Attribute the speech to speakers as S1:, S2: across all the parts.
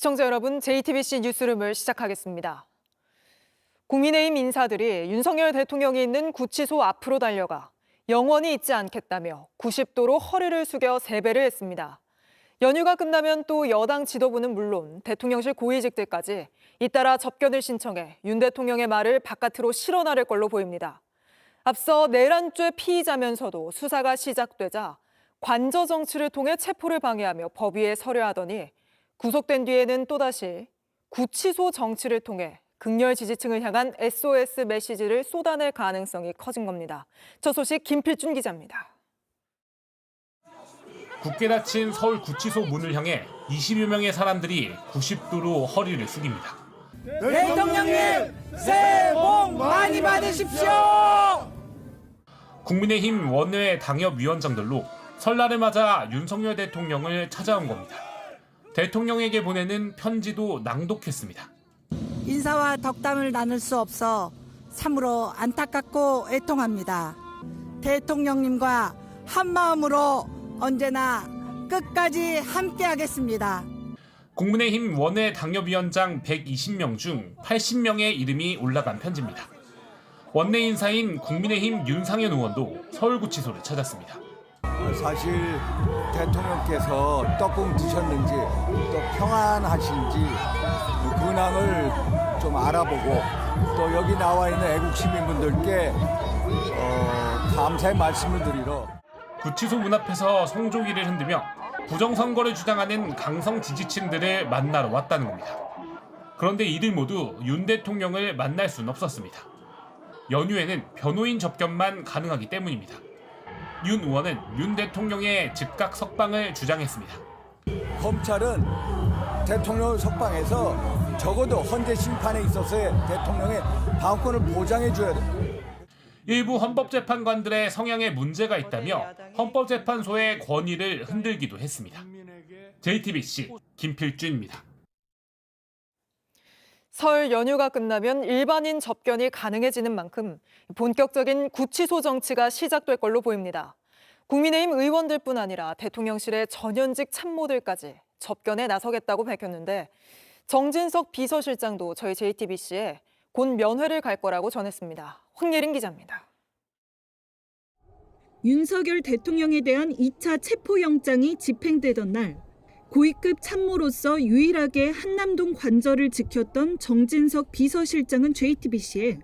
S1: 시청자 여러분, JTBC 뉴스룸을 시작하겠습니다. 국민의힘 인사들이 윤석열 대통령이 있는 구치소 앞으로 달려가 영원히 있지 않겠다며 90도로 허리를 숙여 세배를 했습니다. 연휴가 끝나면 또 여당 지도부는 물론 대통령실 고위직들까지 잇따라 접견을 신청해 윤 대통령의 말을 바깥으로 실어나를 걸로 보입니다. 앞서 내란죄 피의자면서도 수사가 시작되자 관저 정치를 통해 체포를 방해하며 법 위에 서려 하더니 구속된 뒤에는 또다시 구치소 정치를 통해 극렬 지지층을 향한 SOS 메시지를 쏟아낼 가능성이 커진 겁니다. 저 소식 김필준 기자입니다.
S2: 굳게 닫힌 서울 구치소 문을 향해 20여 명의 사람들이 90도로 허리를 숙입니다.
S3: 대통령님, 새해 복 많이 받으십시오!
S2: 국민의힘 원외 당협위원장들로 설날을 맞아 윤석열 대통령을 찾아온 겁니다. 대통령에게 보내는 편지도 낭독했습니다.
S3: 인사와 덕담을 나눌 수 없어 참으로 안타깝고 애통합니다. 대통령님과 한마음으로 언제나 끝까지 함께하겠습니다.
S2: 국민의힘 원외 당협위원장 120명 중 80명의 이름이 올라간 편지입니다. 원내 인사인 국민의힘 윤상현 의원도 서울구치소를 찾았습니다.
S4: 사실 대통령께서 떡국 드셨는지 또 평안하신지 근황을 좀 알아보고 또 여기 나와 있는 애국 시민분들께 감사의 말씀을 드리러
S2: 구치소 문 앞에서 성조기를 흔들며 부정선거를 주장하는 강성 지지층들을 만나러 왔다는 겁니다. 그런데 이들 모두 윤 대통령을 만날 수는 없었습니다. 연휴에는 변호인 접견만 가능하기 때문입니다. 윤 의원은 윤 대통령의 즉각 석방을 주장했습니다.
S4: 검찰은 대통령 석방에서 적어도 헌재 심판에 있어서의 대통령의 방어권을 보장해 줘야 됩니다.
S2: 일부 헌법재판관들의 성향에 문제가 있다며 헌법재판소의 권위를 흔들기도 했습니다. JTBC 김필준입니다.
S1: 설 연휴가 끝나면 일반인 접견이 가능해지는 만큼 본격적인 구치소 정치가 시작될 걸로 보입니다. 국민의힘 의원들뿐 아니라 대통령실의 전현직 참모들까지 접견에 나서겠다고 밝혔는데 정진석 비서실장도 저희 JTBC에 곧 면회를 갈 거라고 전했습니다. 황예린 기자입니다.
S5: 윤석열 대통령에 대한 2차 체포영장이 집행되던 날 고위급 참모로서 유일하게 한남동 관저를 지켰던 정진석 비서실장은 JTBC에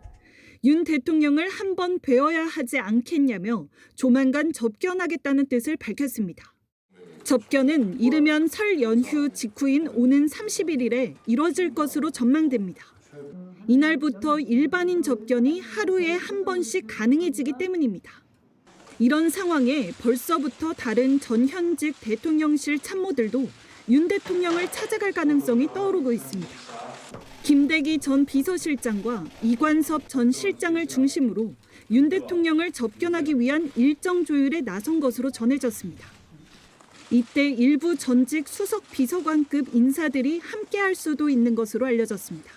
S5: 윤 대통령을 한번 뵈어야 하지 않겠냐며 조만간 접견하겠다는 뜻을 밝혔습니다. 접견은 이르면 설 연휴 직후인 오는 31일에 이뤄질 것으로 전망됩니다. 이날부터 일반인 접견이 하루에 한 번씩 가능해지기 때문입니다. 이런 상황에 벌써부터 다른 전현직 대통령실 참모들도 윤 대통령을 찾아갈 가능성이 떠오르고 있습니다. 김대기 전 비서실장과 이관섭 전 실장을 중심으로 윤 대통령을 접견하기 위한 일정 조율에 나선 것으로 전해졌습니다. 이때 일부 전직 수석 비서관급 인사들이 함께할 수도 있는 것으로 알려졌습니다.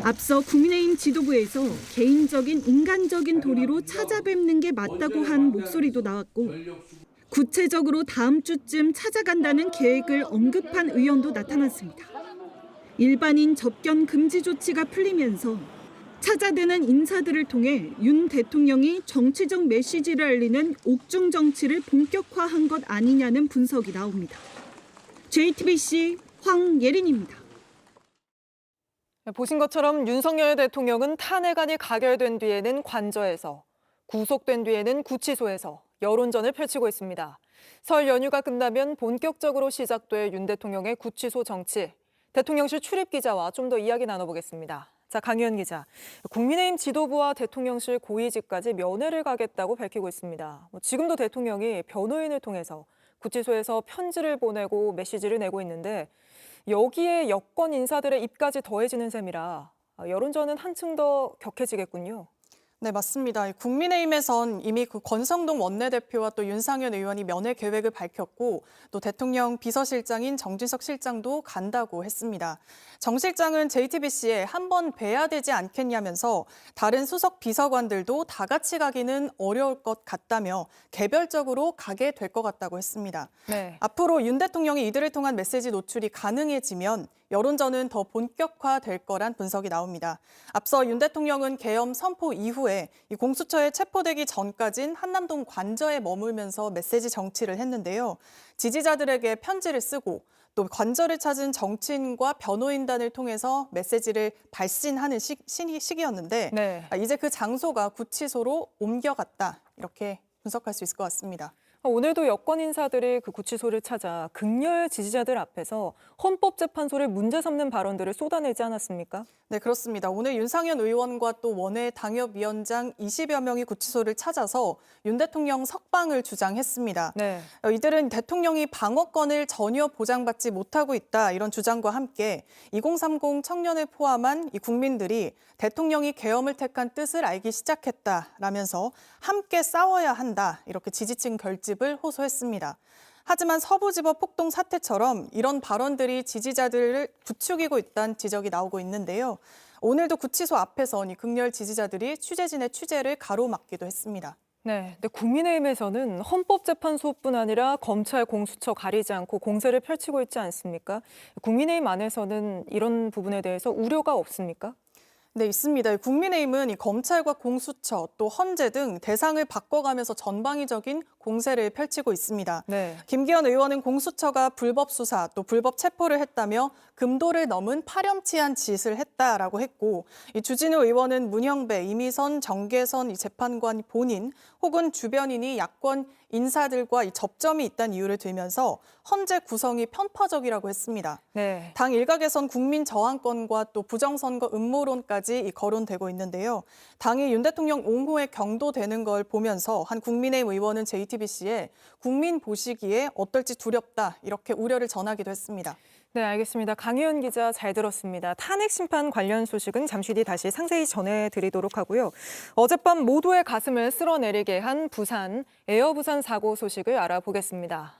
S5: 앞서 국민의힘 지도부에서 개인적인 인간적인 도리로 찾아뵙는 게 맞다고 한 목소리도 나왔고 구체적으로 다음 주쯤 찾아간다는 계획을 언급한 의원도 나타났습니다. 일반인 접견 금지 조치가 풀리면서 찾아드는 인사들을 통해 윤 대통령이 정치적 메시지를 알리는 옥중 정치를 본격화한 것 아니냐는 분석이 나옵니다. JTBC 황예린입니다.
S1: 보신 것처럼 윤석열 대통령은 탄핵안이 가결된 뒤에는 관저에서, 구속된 뒤에는 구치소에서 여론전을 펼치고 있습니다. 설 연휴가 끝나면 본격적으로 시작될 윤 대통령의 구치소 정치. 대통령실 출입 기자와 좀 더 이야기 나눠보겠습니다. 자, 강유현 기자. 국민의힘 지도부와 대통령실 고위직까지 면회를 가겠다고 밝히고 있습니다. 지금도 대통령이 변호인을 통해서 구치소에서 편지를 보내고 메시지를 내고 있는데 여기에 여권 인사들의 입까지 더해지는 셈이라 여론전은 한층 더 격해지겠군요.
S6: 네, 맞습니다. 국민의힘에선 이미 그 권성동 원내대표와 또 윤상현 의원이 면회 계획을 밝혔고 또 대통령 비서실장인 정진석 실장도 간다고 했습니다. 정 실장은 JTBC에 한번 뵈야 되지 않겠냐면서 다른 수석 비서관들도 다 같이 가기는 어려울 것 같다며 개별적으로 가게 될 것 같다고 했습니다.
S1: 네.
S6: 앞으로 윤 대통령이 이들을 통한 메시지 노출이 가능해지면 여론전은 더 본격화될 거란 분석이 나옵니다. 앞서 윤 대통령은 계엄 선포 이후에 이 공수처에 체포되기 전까진 한남동 관저에 머물면서 메시지 정치를 했는데요. 지지자들에게 편지를 쓰고 또 관저를 찾은 정치인과 변호인단을 통해서 메시지를 발신하는 시기였는데
S1: 네.
S6: 이제 그 장소가 구치소로 옮겨갔다. 이렇게 분석할 수 있을 것 같습니다.
S1: 오늘도 여권 인사들이 그 구치소를 찾아 극렬 지지자들 앞에서 헌법재판소를 문제 삼는 발언들을 쏟아내지 않았습니까?
S6: 네, 그렇습니다. 오늘 윤상현 의원과 또 원외 당협위원장 20여 명이 구치소를 찾아서 윤 대통령 석방을 주장했습니다.
S1: 네.
S6: 이들은 대통령이 방어권을 전혀 보장받지 못하고 있다 이런 주장과 함께 2030 청년을 포함한 이 국민들이 대통령이 계엄을 택한 뜻을 알기 시작했다라면서 함께 싸워야 한다 이렇게 지지층 결집을 호소했습니다. 하지만 서부지법 폭동 사태처럼 이런 발언들이 지지자들을 부추기고 있다는 지적이 나오고 있는데요. 오늘도 구치소 앞에선 이 극렬 지지자들이 취재진의 취재를 가로막기도 했습니다.
S1: 네, 근데 국민의힘에서는 헌법재판소뿐 아니라 검찰, 공수처 가리지 않고 공세를 펼치고 있지 않습니까? 국민의힘 안에서는 이런 부분에 대해서 우려가 없습니까?
S6: 네, 있습니다. 국민의힘은 이 검찰과 공수처 또 헌재 등 대상을 바꿔가면서 전방위적인 공세를 펼치고 있습니다.
S1: 네.
S6: 김기현 의원은 공수처가 불법 수사 또 불법 체포를 했다며 금도를 넘은 파렴치한 짓을 했다라고 했고 이 주진우 의원은 문형배, 이미선, 정계선 이 재판관 본인 혹은 주변인이 야권 인사들과 이 접점이 있다는 이유를 들면서 헌재 구성이 편파적이라고 했습니다.
S1: 네.
S6: 당 일각에선 국민 저항권과 또 부정선거 음모론까지 거론되고 있는데요. 당이 윤 대통령 옹호에 경도되는 걸 보면서 한 국민의힘 의원은 JTBC에 국민 보시기에 어떨지 두렵다 이렇게 우려를 전하기도 했습니다.
S1: 네, 알겠습니다. 강희연 기자 잘 들었습니다. 탄핵 심판 관련 소식은 잠시 뒤 다시 상세히 전해드리도록 하고요. 어젯밤 모두의 가슴을 쓸어내리게 한 부산 에어부산 사고 소식을 알아보겠습니다.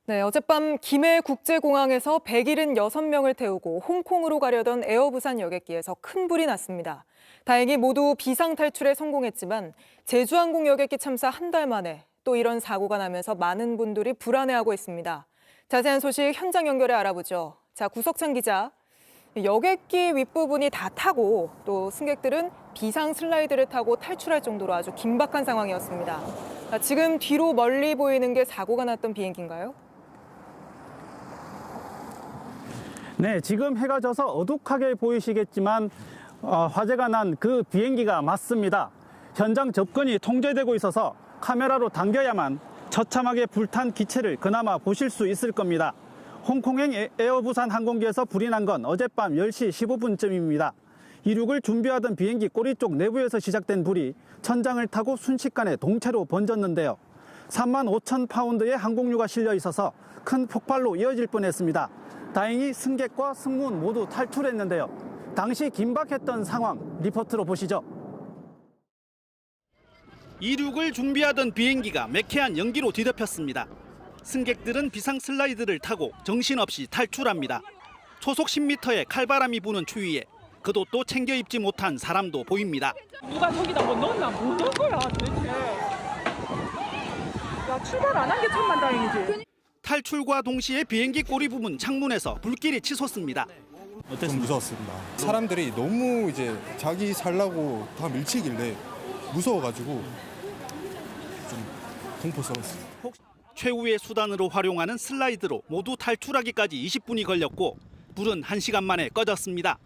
S1: 네, 어젯밤 김해 국제공항에서 176명을 태우고 홍콩으로 가려던 에어부산 여객기에서 큰 불이 났습니다. 다행히 모두 비상 탈출에 성공했지만 제주항공 여객기 참사 한 달 만에 또 이런 사고가 나면서 많은 분들이 불안해하고 있습니다. 자세한 소식 현장 연결해 알아보죠. 자, 구석찬 기자. 여객기 윗부분이 다 타고 또 승객들은 비상 슬라이드를 타고 탈출할 정도로 아주 긴박한 상황이었습니다. 지금 뒤로 멀리 보이는 게 사고가 났던 비행기인가요?
S7: 네, 지금 해가 져서 어둑하게 보이시겠지만 화재가 난 그 비행기가 맞습니다. 현장 접근이 통제되고 있어서 카메라로 당겨야만 처참하게 불탄 기체를 그나마 보실 수 있을 겁니다. 홍콩행 에어부산 항공기에서 불이 난 건 어젯밤 10시 15분쯤입니다. 이륙을 준비하던 비행기 꼬리 쪽 내부에서 시작된 불이 천장을 타고 순식간에 동체로 번졌는데요. 3만 5천 파운드의 항공유가 실려 있어서 큰 폭발로 이어질 뻔했습니다. 다행히 승객과 승무원 모두 탈출했는데요. 당시 긴박했던 상황 리포트로 보시죠. 이륙을 준비하던 비행기가 매캐한 연기로 뒤덮였습니다. 승객들은 비상 슬라이드를 타고 정신없이 탈출합니다. 초속 10m의 칼바람이 부는 추위에 겉옷도 챙겨 입지 못한 사람도 보입니다.
S8: 누가 저기다 뭐 넣었나? 뭐 넣은 거야 도대체. 야, 출발 안 한 게 천만 다행이지.
S7: 탈출과 동시에 비행기 꼬리 부분 창문에서 불길이 치솟습니다.
S9: 좀 무서웠습니다. 사람들이 너무 이제 자기 살라고 다 밀치길래 무서워가지고 좀 공포스러웠습니다.
S7: 최후의 수단으로 활용하는 슬라이드로 모두 탈출하기까지 20분이 걸렸고 불은 1시간 만에 꺼졌습니다.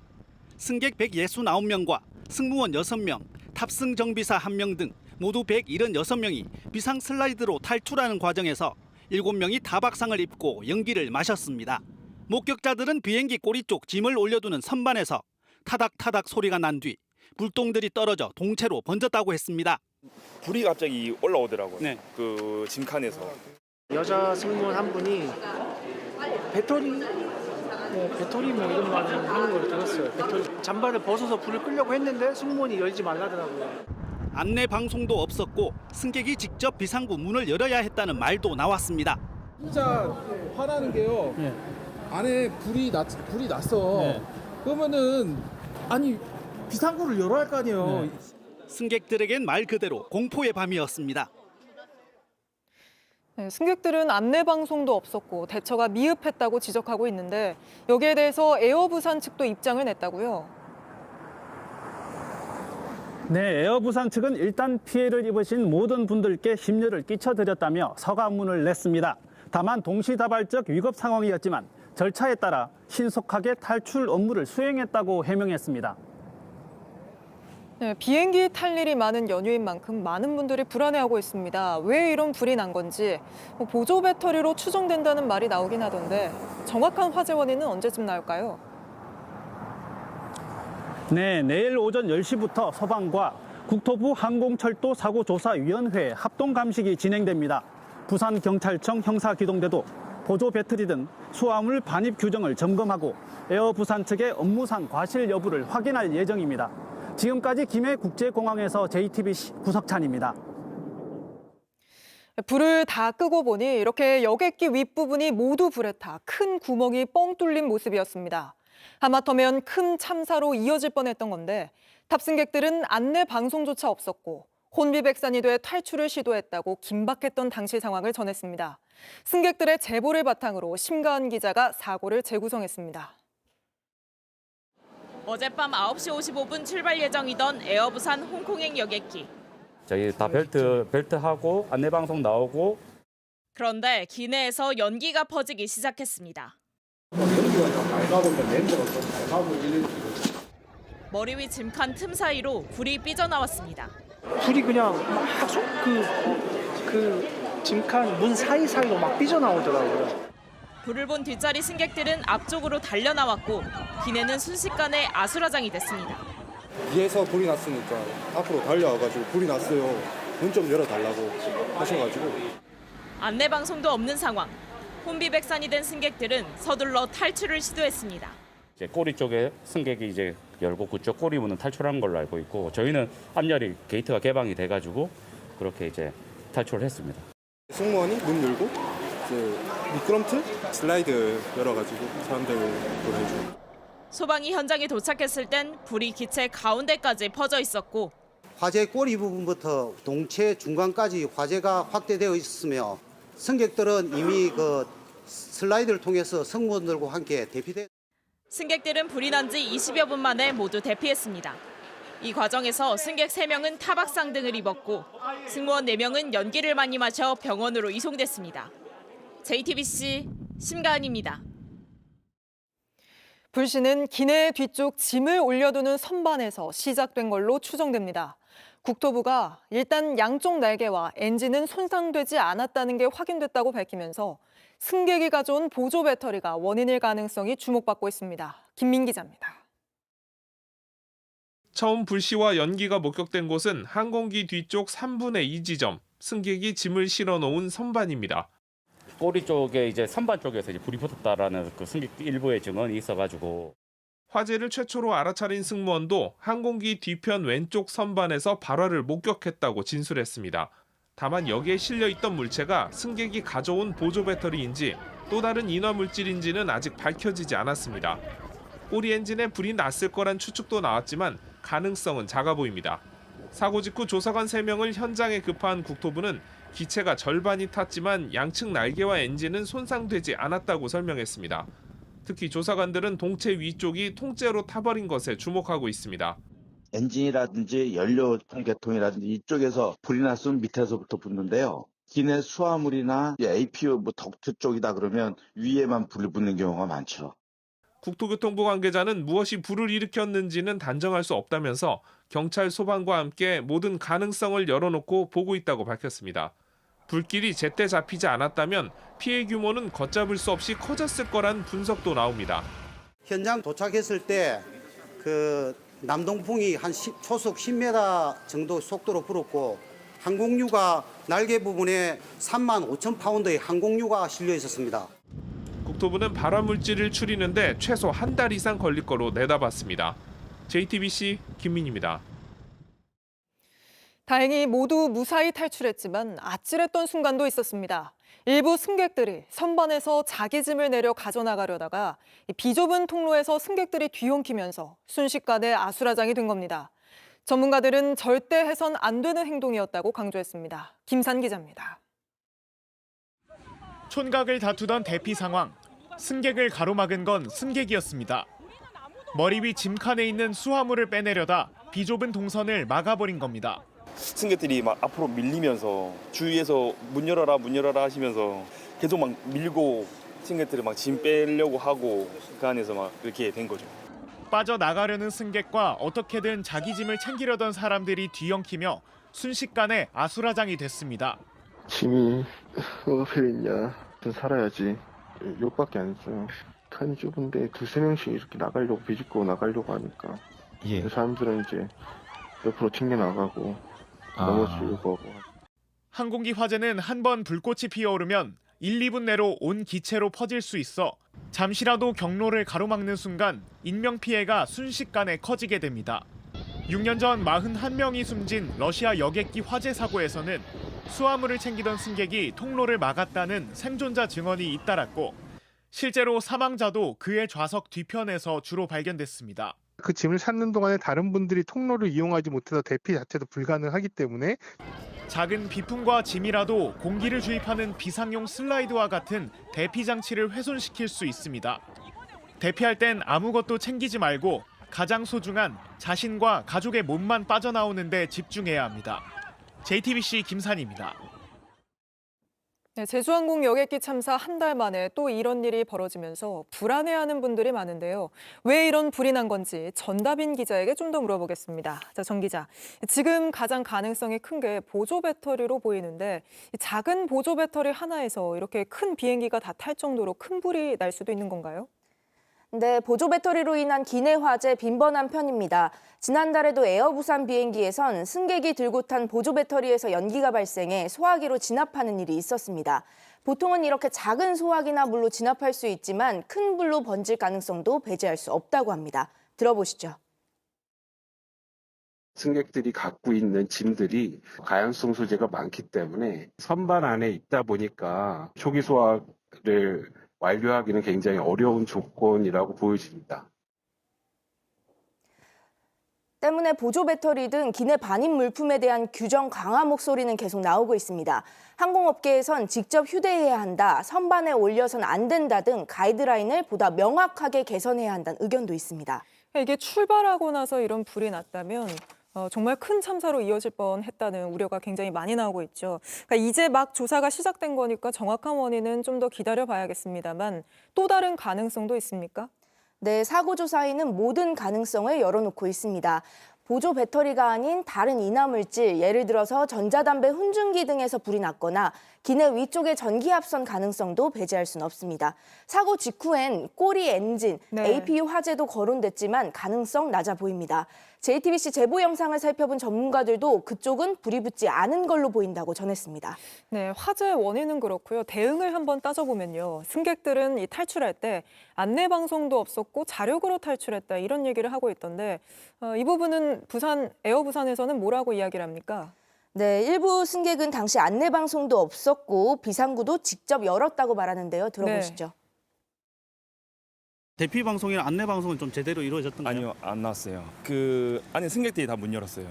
S7: 승객 169명과 승무원 6명, 탑승 정비사 1명 등 모두 176명이 비상 슬라이드로 탈출하는 과정에서 7명이 타박상을 입고 연기를 마셨습니다. 목격자들은 비행기 꼬리 쪽 짐을 올려두는 선반에서 타닥타닥 소리가 난 뒤 불똥들이 떨어져 동체로 번졌다고 했습니다.
S10: 불이 갑자기 올라오더라고요.
S7: 네.
S10: 그 짐칸에서.
S11: 여자 승무원 한 분이 배터리 뭐 이런 말 하는 걸 들었어요. 배터리 잠바를 벗어서 불을 끄려고 했는데 승무원이 열지 말라더라고요.
S7: 안내 방송도 없었고 승객이 직접 비상구 문을 열어야 했다는 말도 나왔습니다.
S12: 진짜 화나는 게요. 안에 불이 났어. 그러면은 아니 비상구를 열어야 할 거 아니에요.
S7: 승객들에겐 말 그대로 공포의 밤이었습니다.
S1: 네, 승객들은 안내 방송도 없었고 대처가 미흡했다고 지적하고 있는데 여기에 대해서 에어부산 측도 입장을 냈다고요.
S7: 네, 에어부산 측은 일단 피해를 입으신 모든 분들께 심려를 끼쳐드렸다며 사과문을 냈습니다. 다만 동시다발적 위급 상황이었지만 절차에 따라 신속하게 탈출 업무를 수행했다고 해명했습니다.
S1: 네, 비행기 탈 일이 많은 연휴인 만큼 많은 분들이 불안해하고 있습니다. 왜 이런 불이 난 건지 보조 배터리로 추정된다는 말이 나오긴 하던데 정확한 화재 원인은 언제쯤 나올까요?
S7: 네, 내일 오전 10시부터 소방과 국토부 항공철도 사고조사위원회 합동 감식이 진행됩니다. 부산경찰청 형사기동대도 보조 배터리 등 수화물 반입 규정을 점검하고 에어부산 측의 업무상 과실 여부를 확인할 예정입니다. 지금까지 김해국제공항에서 JTBC 구석찬입니다.
S1: 불을 다 끄고 보니 이렇게 여객기 윗부분이 모두 불에 타 큰 구멍이 뻥 뚫린 모습이었습니다. 하마터면 큰 참사로 이어질 뻔했던 건데 탑승객들은 안내 방송조차 없었고 혼비백산이 돼 탈출을 시도했다고 긴박했던 당시 상황을 전했습니다. 승객들의 제보를 바탕으로 심가은 기자가 사고를 재구성했습니다.
S13: 어젯밤 9시 55분 출발 예정이던 에어부산 홍콩행 여객기.
S14: 저희 다 벨트하고 안내방송 나오고.
S13: 그런데 기내에서 연기가 퍼지기 시작했습니다. 머리 위 짐칸 틈 사이로 불이 삐져나왔습니다.
S11: 불이 그냥 막 그 짐칸 문 사이사이로 막 삐져나오더라고요.
S13: 불을 본 뒷자리 승객들은 앞쪽으로 달려나왔고 기내는 순식간에 아수라장이 됐습니다.
S9: 위에서 불이 났으니까 앞으로 달려와가지고 불이 났어요. 문 좀 열어달라고 하셔가지고.
S13: 안내 방송도 없는 상황. 혼비백산이 된 승객들은 서둘러 탈출을 시도했습니다.
S14: 이제 꼬리 쪽에 승객이 이제 열고 그쪽 꼬리 문은 탈출한 걸로 알고 있고 저희는 앞열이 게이트가 개방이 돼가지고 그렇게 이제 탈출을 했습니다.
S9: 승무원이 문 열고 이제 미끄럼틀 슬라이드 열어가지고 사람들 보내주고.
S13: 소방이 현장에 도착했을 땐 불이 기체 가운데까지 퍼져 있었고
S15: 화재 꼬리 부분부터 동체 중간까지 화재가 확대되어 있었으며 승객들은 이미 그 슬라이드를 통해서 승무원들과 함께 대피돼.
S13: 승객들은 불이 난 지 20여 분 만에 모두 대피했습니다. 이 과정에서 승객 3명은 타박상 등을 입었고 승무원 4명은 연기를 많이 마셔 병원으로 이송됐습니다. JTBC 심가은입니다.
S1: 불씨는 기내 뒤쪽 짐을 올려두는 선반에서 시작된 걸로 추정됩니다. 국토부가 일단 양쪽 날개와 엔진은 손상되지 않았다는 게 확인됐다고 밝히면서 승객이 가져온 보조 배터리가 원인일 가능성이 주목받고 있습니다. 김민 기자입니다.
S2: 처음 불씨와 연기가 목격된 곳은 항공기 뒤쪽 3분의 2 지점, 승객이 짐을 실어 놓은 선반입니다.
S14: 꼬리 쪽에 이제 선반 쪽에서 이제 불이 붙었다라는 그 승객 일부의 증언이 있어가지고.
S2: 화재를 최초로 알아차린 승무원도 항공기 뒤편 왼쪽 선반에서 발화를 목격했다고 진술했습니다. 다만 여기에 실려 있던 물체가 승객이 가져온 보조 배터리인지 또 다른 인화 물질인지는 아직 밝혀지지 않았습니다. 꼬리 엔진에 불이 났을 거란 추측도 나왔지만 가능성은 작아 보입니다. 사고 직후 조사관 3명을 현장에 급파한 국토부는 기체가 절반이 탔지만 양측 날개와 엔진은 손상되지 않았다고 설명했습니다. 특히 조사관들은 동체 위쪽이 통째로 타버린 것에 주목하고 있습니다.
S16: 엔진이라든지 연료 개통이라든지 이쪽에서 불이 났으면 밑에서부터 붙는데요. 기내 수화물이나 APU 덕트 쪽이다 그러면 위에만 불이 붙는 경우가 많죠.
S2: 국토교통부 관계자는 무엇이 불을 일으켰는지는 단정할 수 없다면서 경찰, 소방과 함께 모든 가능성을 열어놓고 보고 있다고 밝혔습니다. 불길이 제때 잡히지 않았다면 피해 규모는 걷잡을 수 없이 커졌을 거란 분석도 나옵니다.
S15: 현장 도착했을 때 그 남동풍이 한 초속 10m 정도 속도로 불었고 항공유가 날개 부분에 35,000파운드의 항공유가 실려 있었습니다.
S2: 국토부는 발화 물질을 추리는데 최소 한 달 이상 걸릴 거로 내다봤습니다. JTBC 김민입니다.
S1: 다행히 모두 무사히 탈출했지만 아찔했던 순간도 있었습니다. 일부 승객들이 선반에서 자기 짐을 내려 가져나가려다가 비좁은 통로에서 승객들이 뒤엉키면서 순식간에 아수라장이 된 겁니다. 전문가들은 절대 해선 안 되는 행동이었다고 강조했습니다. 김산 기자입니다.
S17: 촌각을 다투던 대피 상황. 승객을 가로막은 건 승객이었습니다. 머리 위 짐칸에 있는 수화물을 빼내려다 비좁은 동선을 막아버린 겁니다.
S10: 승객들이 막 앞으로 밀리면서 주위에서 문 열어라 하시면서 계속 막 밀고 승객들이 막 짐 빼려고 하고 그 안에서 막 이렇게 된 거죠.
S17: 빠져나가려는 승객과 어떻게든 자기 짐을 챙기려던 사람들이 뒤엉키며 순식간에 아수라장이 됐습니다.
S9: 짐이 어디 있냐? 좀 살아야지. 욕밖에 안 했어요. 칸이 좁은데 두세 명씩 이렇게 나가려고 비집고 나가려고 하니까 사람들은 이제 옆으로 튕겨 나가고 넘어지려고 하고.
S17: 항공기 화재는 한 번 불꽃이 피어오르면 1, 2분 내로 온 기체로 퍼질 수 있어 잠시라도 경로를 가로막는 순간 인명피해가 순식간에 커지게 됩니다. 6년 전 41명이 숨진 러시아 여객기 화재 사고에서는 수화물을 챙기던 승객이 통로를 막았다는 생존자 증언이 잇따랐고 실제로 사망자도 그의 좌석 뒤편에서 주로 발견됐습니다.
S9: 그 짐을 찾는 동안에 다른 분들이 통로를 이용하지 못해서 대피 자체도 불가능하기 때문에
S17: 작은 비품과 짐이라도 공기를 주입하는 비상용 슬라이드와 같은 대피 장치를 훼손시킬 수 있습니다. 대피할 땐 아무것도 챙기지 말고 가장 소중한 자신과 가족의 몸만 빠져나오는 데 집중해야 합니다. JTBC 김산입니다.
S1: 네, 제주항공 여객기 참사 한 달 만에 또 이런 일이 벌어지면서 불안해하는 분들이 많은데요. 왜 이런 불이 난 건지 전다빈 기자에게 좀 더 물어보겠습니다. 자, 전 기자. 지금 가장 가능성이 큰 게 보조 배터리로 보이는데 작은 보조 배터리 하나에서 이렇게 큰 비행기가 다 탈 정도로 큰 불이 날 수도 있는 건가요?
S18: 네, 보조 배터리로 인한 기내 화재 빈번한 편입니다. 지난달에도 에어부산 비행기에선 승객이 들고 탄 보조 배터리에서 연기가 발생해 소화기로 진압하는 일이 있었습니다. 보통은 이렇게 작은 소화기나 물로 진압할 수 있지만 큰 불로 번질 가능성도 배제할 수 없다고 합니다. 들어보시죠.
S19: 승객들이 갖고 있는 짐들이 가연성 소재가 많기 때문에 선반 안에 있다 보니까 초기 소화를 완료하기는 굉장히 어려운 조건이라고 보여집니다.
S18: 때문에 보조 배터리 등 기내 반입 물품에 대한 규정 강화 목소리는 계속 나오고 있습니다. 항공업계에선 직접 휴대해야 한다, 선반에 올려선 안 된다 등 가이드라인을 보다 명확하게 개선해야 한다는 의견도 있습니다.
S1: 이게 출발하고 나서 이런 불이 났다면 정말 큰 참사로 이어질 뻔했다는 우려가 굉장히 많이 나오고 있죠. 그러니까 이제 막 조사가 시작된 거니까 정확한 원인은 좀 더 기다려봐야겠습니다만 또 다른 가능성도 있습니까?
S18: 네, 사고 조사에는 모든 가능성을 열어놓고 있습니다. 보조 배터리가 아닌 다른 인화물질, 예를 들어서 전자담배 훈증기 등에서 불이 났거나 기내 위쪽에 전기합선 가능성도 배제할 수는 없습니다. 사고 직후엔 꼬리 엔진, APU 화재도 거론됐지만 가능성 낮아 보입니다. JTBC 제보 영상을 살펴본 전문가들도 그쪽은 불이 붙지 않은 걸로 보인다고 전했습니다.
S1: 네, 화재 원인은 그렇고요. 대응을 한번 따져보면요. 승객들은 이 탈출할 때 안내 방송도 없었고 자력으로 탈출했다 이런 얘기를 하고 있던데 이 부분은 에어부산에서는 뭐라고 이야기를 합니까?
S18: 네, 일부 승객은 당시 안내 방송도 없었고 비상구도 직접 열었다고 말하는데요. 들어보시죠.
S7: 네. 대피 방송이나 안내 방송은 좀 제대로 이루어졌던가요?
S10: 아니요, 안 나왔어요. 그 안에 승객들이 다 문 열었어요.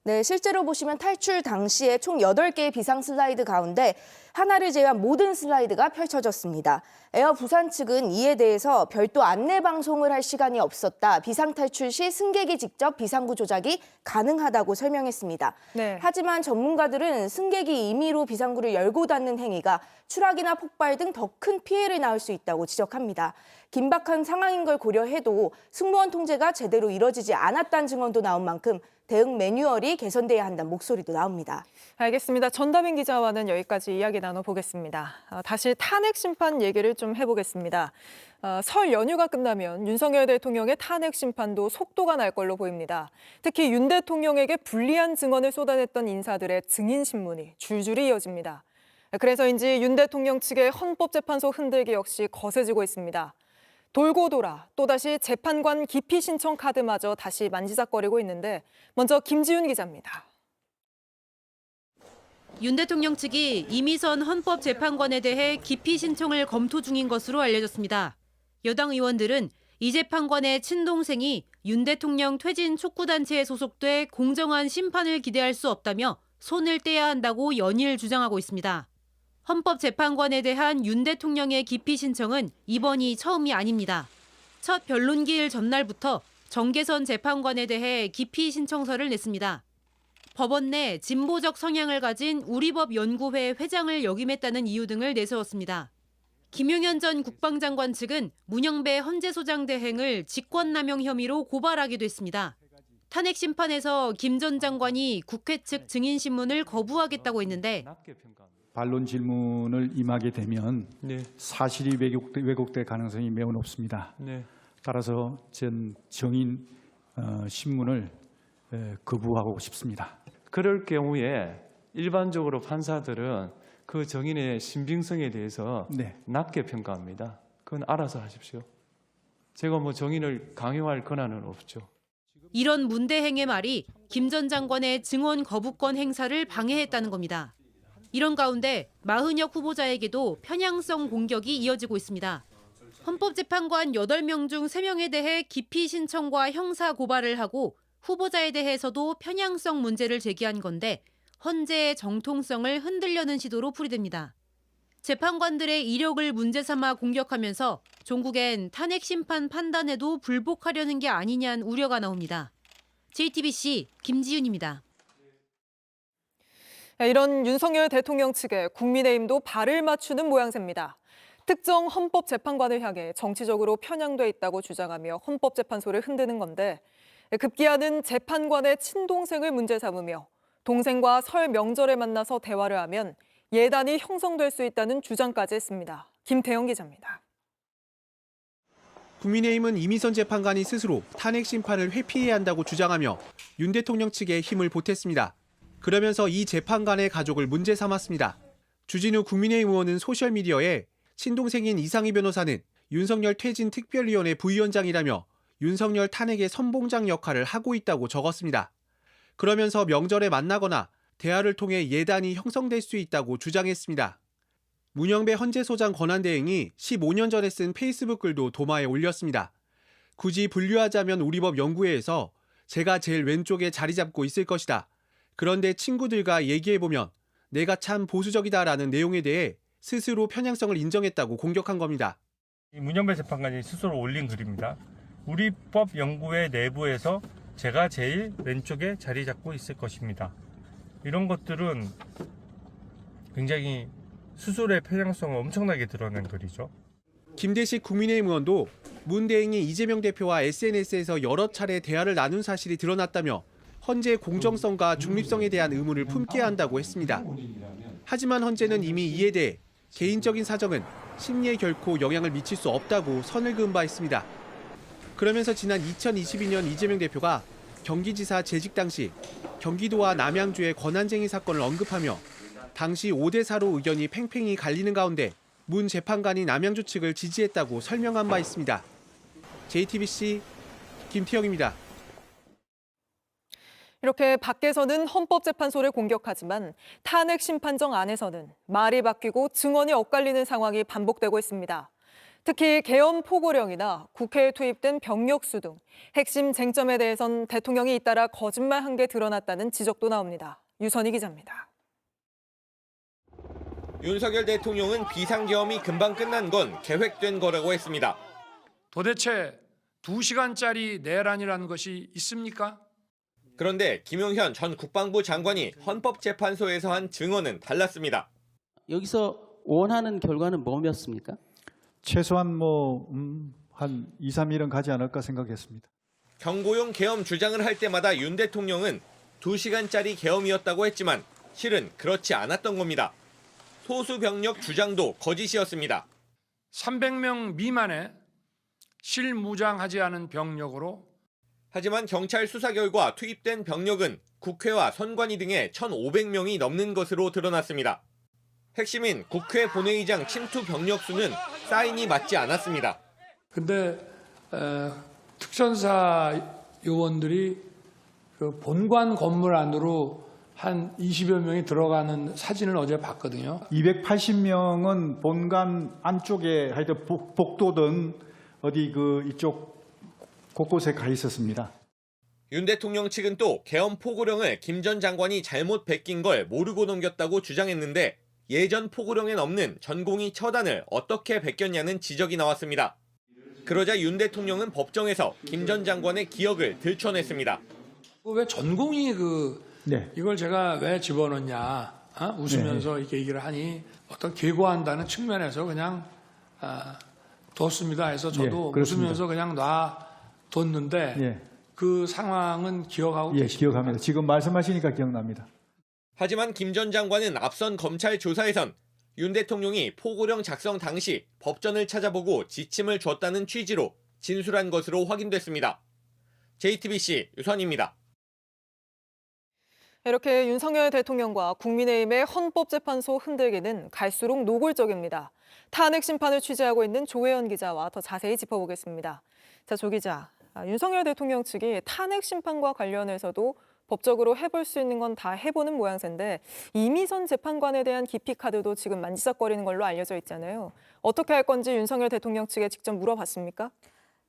S18: 네, 실제로 보시면 탈출 당시에 총 8개의 비상 슬라이드 가운데 하나를 제외한 모든 슬라이드가 펼쳐졌습니다. 에어부산 측은 이에 대해서 별도 안내 방송을 할 시간이 없었다. 비상탈출 시 승객이 직접 비상구 조작이 가능하다고 설명했습니다.
S1: 네.
S18: 하지만 전문가들은 승객이 임의로 비상구를 열고 닫는 행위가 추락이나 폭발 등 더 큰 피해를 낳을 수 있다고 지적합니다. 긴박한 상황인 걸 고려해도 승무원 통제가 제대로 이뤄지지 않았다는 증언도 나온 만큼 대응 매뉴얼이 개선돼야 한다는 목소리도 나옵니다.
S1: 알겠습니다. 전다빈 기자와는 여기까지 이야기 나눠보겠습니다. 다시 탄핵 심판 얘기를 좀 해보겠습니다. 설 연휴가 끝나면 윤석열 대통령의 탄핵 심판도 속도가 날 걸로 보입니다. 특히 윤 대통령에게 불리한 증언을 쏟아냈던 인사들의 증인 신문이 줄줄이 이어집니다. 그래서인지 윤 대통령 측의 헌법재판소 흔들기 역시 거세지고 있습니다. 돌고 돌아 또다시 재판관 기피 신청 카드마저 다시 만지작거리고 있는데 먼저 김지윤 기자입니다.
S20: 윤 대통령 측이 이미선 헌법재판관에 대해 기피 신청을 검토 중인 것으로 알려졌습니다. 여당 의원들은 이 재판관의 친동생이 윤 대통령 퇴진 촉구단체에 소속돼 공정한 심판을 기대할 수 없다며 손을 떼야 한다고 연일 주장하고 있습니다. 헌법재판관에 대한 윤 대통령의 기피 신청은 이번이 처음이 아닙니다. 첫 변론기일 전날부터 정계선 재판관에 대해 기피 신청서를 냈습니다. 법원 내 진보적 성향을 가진 우리법연구회 회장을 역임했다는 이유 등을 내세웠습니다. 김용현 전 국방장관 측은 문영배 헌재소장 대행을 직권남용 혐의로 고발하기도 했습니다. 탄핵 심판에서 김 전 장관이 국회 측 증인 신문을 거부하겠다고 했는데
S21: 반론 질문을 임하게 되면 사실이 왜곡될 가능성이 매우 높습니다. 따라서 전 증인 신문을 거부하고 싶습니다.
S22: 그럴 경우에 일반적으로 판사들은 그 증인의 신빙성에 대해서 낮게 평가합니다. 그건 알아서 하십시오. 제가 뭐 증인을 강요할 권한은 없죠.
S20: 이런 문 대행의 말이 김 전 장관의 증언 거부권 행사를 방해했다는 겁니다. 이런 가운데 마흔혁 후보자에게도 편향성 공격이 이어지고 있습니다. 헌법재판관 8명 중 3명에 대해 기피 신청과 형사 고발을 하고 후보자에 대해서도 편향성 문제를 제기한 건데 헌재의 정통성을 흔들려는 시도로 풀이됩니다. 재판관들의 이력을 문제 삼아 공격하면서 종국엔 탄핵 심판 판단에도 불복하려는 게 아니냐는 우려가 나옵니다. JTBC 김지윤입니다.
S1: 이런 윤석열 대통령 측에 국민의힘도 발을 맞추는 모양새입니다. 특정 헌법재판관을 향해 정치적으로 편향돼 있다고 주장하며 헌법재판소를 흔드는 건데 급기야는 재판관의 친동생을 문제 삼으며 동생과 설 명절에 만나서 대화를 하면 예단이 형성될 수 있다는 주장까지 했습니다. 김태영 기자입니다.
S23: 국민의힘은 이미선 재판관이 스스로 탄핵 심판을 회피해야 한다고 주장하며 윤 대통령 측에 힘을 보탰습니다. 그러면서 이 재판관의 가족을 문제 삼았습니다. 주진우 국민의힘 의원은 소셜미디어에 친동생인 이상희 변호사는 윤석열 퇴진 특별위원회 부위원장이라며 윤석열 탄핵의 선봉장 역할을 하고 있다고 적었습니다. 그러면서 명절에 만나거나 대화를 통해 예단이 형성될 수 있다고 주장했습니다. 문영배 헌재소장 권한대행이 15년 전에 쓴 페이스북 글도 도마에 올렸습니다. 굳이 분류하자면 우리법 연구회에서 제가 제일 왼쪽에 자리 잡고 있을 것이다. 그런데 친구들과 얘기해보면 내가 참 보수적이다라는 내용에 대해 스스로 편향성을 인정했다고 공격한 겁니다.
S24: 문영배 재판관이 스스로 올린 글입니다. 우리법 연구회 내부에서 제가 제일 왼쪽에 자리 잡고 있을 것입니다. 이런 것들은 굉장히 스스로의 편향성을 엄청나게 드러낸 글이죠.
S23: 김대식 국민의힘 의원도 문 대행이 이재명 대표와 SNS에서 여러 차례 대화를 나눈 사실이 드러났다며 헌재의 공정성과 중립성에 대한 의문을 품게 한다고 했습니다. 하지만 헌재는 이미 이에 대해 개인적인 사정은 심리에 결코 영향을 미칠 수 없다고 선을 그은 바 있습니다. 그러면서 지난 2022년 이재명 대표가 경기지사 재직 당시 경기도와 남양주의 권한쟁의 사건을 언급하며 당시 5대4로 의견이 팽팽히 갈리는 가운데 문 재판관이 남양주 측을 지지했다고 설명한 바 있습니다. JTBC 김태영입니다.
S1: 이렇게 밖에서는 헌법재판소를 공격하지만 탄핵 심판정 안에서는 말이 바뀌고 증언이 엇갈리는 상황이 반복되고 있습니다. 특히 계엄 포고령이나 국회에 투입된 병력수 등 핵심 쟁점에 대해선 대통령이 잇따라 거짓말한 게 드러났다는 지적도 나옵니다. 유선희 기자입니다.
S25: 윤석열 대통령은 비상계엄이 금방 끝난 건 계획된 거라고 했습니다.
S26: 도대체 2시간짜리 내란이라는 것이 있습니까?
S25: 그런데 김용현 전 국방부 장관이 헌법재판소에서 한 증언은 달랐습니다.
S27: 여기서 원하는 결과는 뭐였습니까?
S21: 최소한 한 2, 3일은 가지 않을까 생각했습니다.
S25: 경고용 계엄 주장을 할 때마다 윤 대통령은 2시간짜리 계엄이었다고 했지만 실은 그렇지 않았던 겁니다. 소수 병력 주장도 거짓이었습니다.
S26: 300명 미만의 실무장하지 않은 병력으로
S25: 하지만 경찰 수사 결과 투입된 병력은 국회와 선관위 등의 1,500명이 넘는 것으로 드러났습니다. 핵심인 국회 본회의장 침투 병력 수는 사인이 맞지 않았습니다.
S26: 근데 특전사 요원들이 그 본관 건물 안으로 한 20여 명이 들어가는 사진을 어제 봤거든요.
S21: 280명은 본관 안쪽에 하여튼 복도든 어디 그 이쪽 곳곳에 가 있었습니다.
S25: 윤 대통령 측은 또 계엄 포고령을 김 전 장관이 잘못 베낀 걸 모르고 넘겼다고 주장했는데 예전 포고령엔 없는 전공의 처단을 어떻게 베꼈냐는 지적이 나왔습니다. 그러자 윤 대통령은 법정에서 김 전 장관의 기억을 들춰냈습니다.
S26: 왜 전공이
S21: 네.
S26: 이걸 제가 왜 집어넣냐 웃으면서 이렇게 얘기를 하니 어떤 계고한다는 측면에서 그냥 뒀습니다 해서 저도 웃으면서 그냥 놔뒀는데 그 상황은 기억하고 계십니까?
S21: 기억합니다. 지금 말씀하시니까 기억납니다.
S25: 하지만 김 전 장관은 앞선 검찰 조사에선 윤 대통령이 포고령 작성 당시 법전을 찾아보고 지침을 줬다는 취지로 진술한 것으로 확인됐습니다. JTBC 유선입니다.
S1: 이렇게 윤석열 대통령과 국민의힘의 헌법재판소 흔들기는 갈수록 노골적입니다. 탄핵 심판을 취재하고 있는 조혜연 기자와 더 자세히 짚어보겠습니다. 자, 조 기자, 윤석열 대통령 측이 탄핵 심판과 관련해서도 법적으로 해볼 수 있는 건 다 해보는 모양새인데 이미선 재판관에 대한 기피 카드도 지금 만지작거리는 걸로 알려져 있잖아요. 어떻게 할 건지 윤석열 대통령 측에 직접 물어봤습니까?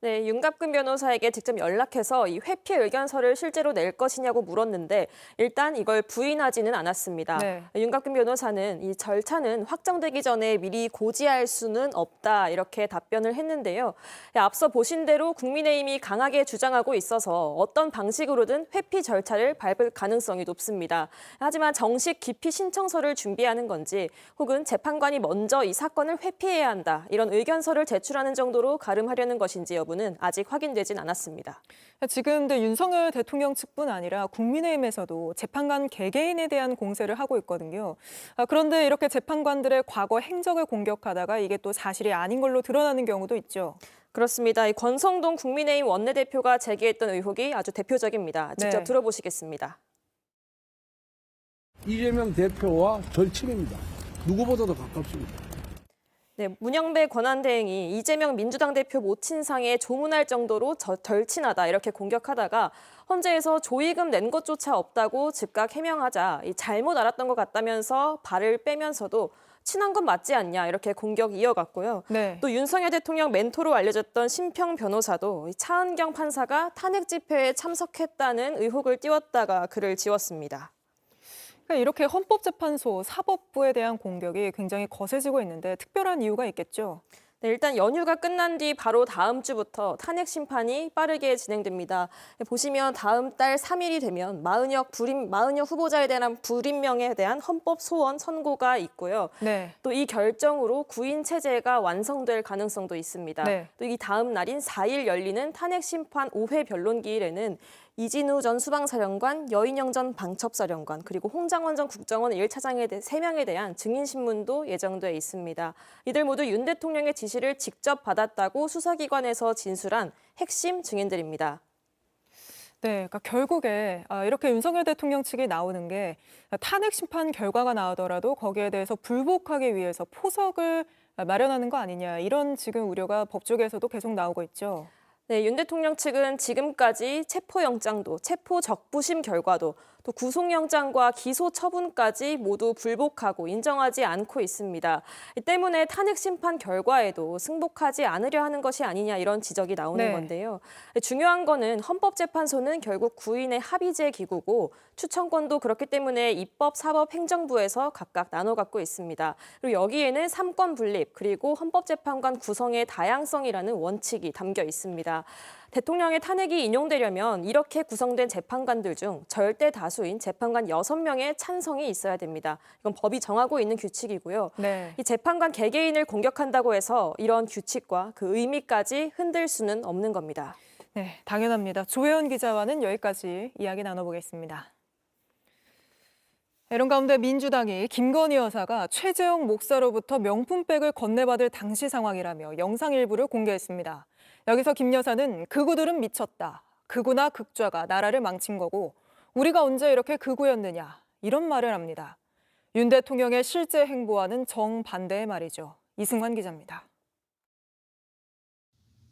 S3: 네, 윤갑근 변호사에게 직접 연락해서 이 회피 의견서를 실제로 낼 것이냐고 물었는데 일단 이걸 부인하지는 않았습니다.
S1: 네.
S3: 윤갑근 변호사는 이 절차는 확정되기 전에 미리 고지할 수는 없다 이렇게 답변을 했는데요. 앞서 보신 대로 국민의힘이 강하게 주장하고 있어서 어떤 방식으로든 회피 절차를 밟을 가능성이 높습니다. 하지만 정식 기피 신청서를 준비하는 건지 혹은 재판관이 먼저 이 사건을 회피해야 한다 이런 의견서를 제출하는 정도로 가름하려는 것인지 여부는 아직 확인되진 않았습니다.
S1: 지금 윤석열 대통령 측뿐 아니라 국민의힘에서도 재판관 개개인에 대한 공세를 하고 있거든요. 그런데 이렇게 재판관들의 과거 행적을 공격하다가 이게 또 사실이 아닌 걸로 드러나는 경우도 있죠.
S3: 그렇습니다. 이 권성동 국민의힘 원내대표가 제기했던 의혹이 아주 대표적입니다. 직접 들어보시겠습니다.
S4: 이재명 대표와 절친입니다. 누구보다도 가깝습니다.
S3: 네, 문영배 권한대행이 이재명 민주당 대표 모친상에 조문할 정도로 절친하다 이렇게 공격하다가 헌재에서 조의금 낸 것조차 없다고 즉각 해명하자 잘못 알았던 것 같다면서 발을 빼면서도 친한 건 맞지 않냐 이렇게 공격 이어갔고요.
S1: 네.
S3: 또 윤석열 대통령 멘토로 알려졌던 심평 변호사도 차은경 판사가 탄핵 집회에 참석했다는 의혹을 띄웠다가 글을 지웠습니다.
S1: 이렇게 헌법재판소 사법부에 대한 공격이 굉장히 거세지고 있는데 특별한 이유가 있겠죠?
S3: 네, 일단 연휴가 끝난 뒤 바로 다음 주부터 탄핵 심판이 빠르게 진행됩니다. 보시면 다음 달 3일이 되면 마은혁 후보자에 대한 불임명에 대한 헌법 소원 선고가 있고요.
S1: 네.
S3: 또 이 결정으로 구인 체제가 완성될 가능성도 있습니다.
S1: 네.
S3: 또 이 다음 날인 4일 열리는 탄핵 심판 5회 변론기일에는 이진우 전 수방사령관, 여인영 전 방첩사령관, 그리고 홍장원 전 국정원 1차장에 3명에 대한 증인신문도 예정돼 있습니다. 이들 모두 윤 대통령의 지시를 직접 받았다고 수사기관에서 진술한 핵심 증인들입니다.
S1: 네, 그러니까 결국에 이렇게 윤석열 대통령 측이 나오는 게 탄핵 심판 결과가 나오더라도 거기에 대해서 불복하기 위해서 포석을 마련하는 거 아니냐 이런 지금 우려가 법조계에서도 계속 나오고 있죠.
S3: 네, 윤 대통령 측은 지금까지 체포영장도, 체포적부심 결과도, 또 구속영장과 기소처분까지 모두 불복하고 인정하지 않고 있습니다. 이 때문에 탄핵 심판 결과에도 승복하지 않으려 하는 것이 아니냐 이런 지적이 나오는 건데요. 중요한 거는 헌법재판소는 결국 구인의 합의제 기구고 추천권도 그렇기 때문에 입법, 사법, 행정부에서 각각 나눠 갖고 있습니다. 그리고 여기에는 삼권 분립 그리고 헌법재판관 구성의 다양성이라는 원칙이 담겨 있습니다. 대통령의 탄핵이 인용되려면 이렇게 구성된 재판관들 중 절대 다수인 재판관 6명의 찬성이 있어야 됩니다. 이건 법이 정하고 있는 규칙이고요.
S1: 네.
S3: 이 재판관 개개인을 공격한다고 해서 이런 규칙과 그 의미까지 흔들 수는 없는 겁니다.
S1: 네, 당연합니다. 조혜연 기자와는 여기까지 이야기 나눠보겠습니다. 이런 가운데 민주당이 김건희 여사가 최재형 목사로부터 명품백을 건네받을 당시 상황이라며 영상 일부를 공개했습니다. 여기서 김 여사는 극우들은 미쳤다. 극우나 극좌가 나라를 망친 거고 우리가 언제 이렇게 극우였느냐 이런 말을 합니다. 윤 대통령의 실제 행보와는 정반대의 말이죠. 이승환 기자입니다.